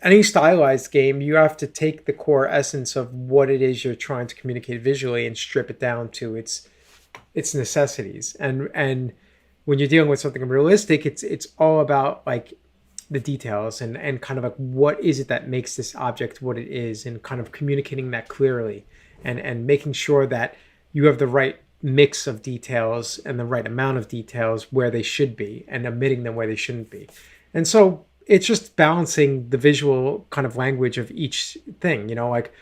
any stylized game, you have to take the core essence of what it is you're trying to communicate visually and strip it down to its necessities. And when you're dealing with something realistic, it's all about like the details and kind of like what is it that makes this object what it is, and kind of communicating that clearly, and making sure that you have the right mix of details and the right amount of details where they should be, and omitting them where they shouldn't be. And so it's just balancing the visual kind of language of each thing. Like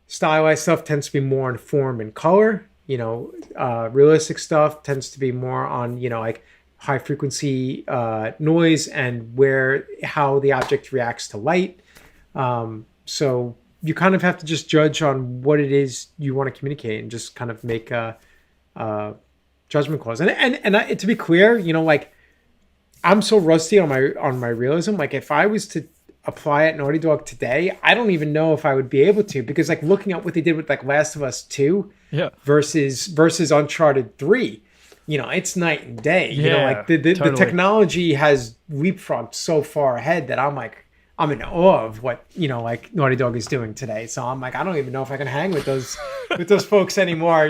stylized stuff tends to be more on form and color. Realistic stuff tends to be more on, like high frequency noise and how the object reacts to light. So you kind of have to just judge on what it is you want to communicate, and just kind of make a judgment calls. And to be clear, like I'm so rusty on my realism. Like if I was to apply it Naughty Dog today, I don't even know if I would be able to, because like looking at what they did with like Last of Us 2 versus Uncharted 3, it's night and day. Like the technology has leapfrogged so far ahead that I'm in awe of what, like Naughty Dog is doing today. So I'm like, I don't even know if I can hang with those folks anymore,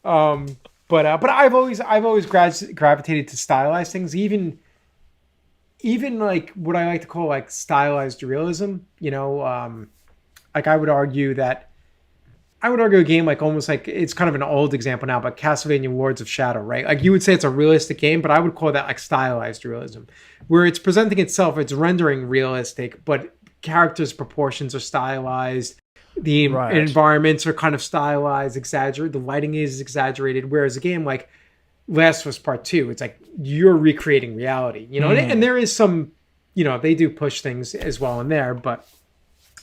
But I've always gravitated to stylized things, even like what I like to call like stylized realism. Like I would argue a game like almost like, it's kind of an old example now, but Castlevania Lords of Shadow, right? Like you would say it's a realistic game, but I would call that like stylized realism, where it's presenting itself, it's rendering realistic, but characters' proportions are stylized. The environments are kind of stylized, exaggerated. The lighting is exaggerated. Whereas a game like Last of Us Part 2, it's like you're recreating reality, and there is some, they do push things as well in there, but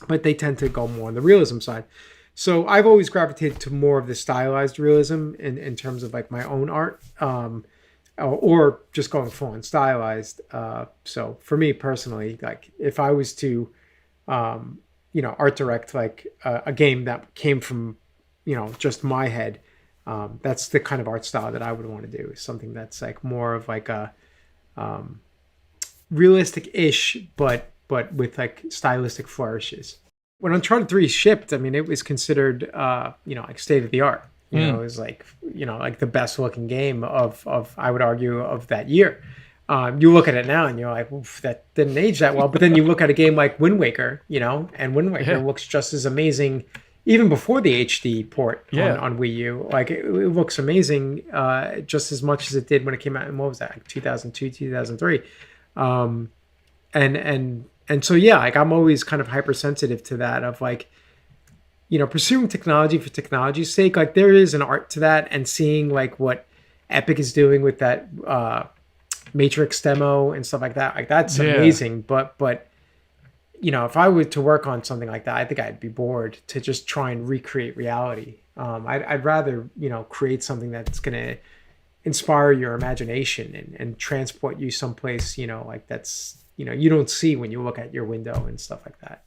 they tend to go more on the realism side. So I've always gravitated to more of the stylized realism in terms of like my own art, or just going full on stylized. So for me personally, like if I was to, art direct like a game that came from, just my head, that's the kind of art style that I would want to do, is something that's like more of like a realistic-ish, but with like stylistic flourishes. When Uncharted 3 shipped, I mean, it was considered, like state of the art. It was like, like the best looking game of I would argue of that year. You look at it now and you're like, oof, that didn't age that well. But then you look at a game like Wind Waker, and Wind Waker looks just as amazing, even before the HD port on Wii U. Like it looks amazing, just as much as it did when it came out in, what was that, like 2002, 2003. And so, like I'm always kind of hypersensitive to that, of like, pursuing technology for technology's sake. Like there is an art to that, and seeing like what Epic is doing with that Matrix demo and stuff like that. Like that's amazing. But if I were to work on something like that, I think I'd be bored to just try and recreate reality. I'd rather, create something that's going to inspire your imagination and transport you someplace, like that's, you don't see when you look at your window and stuff like that.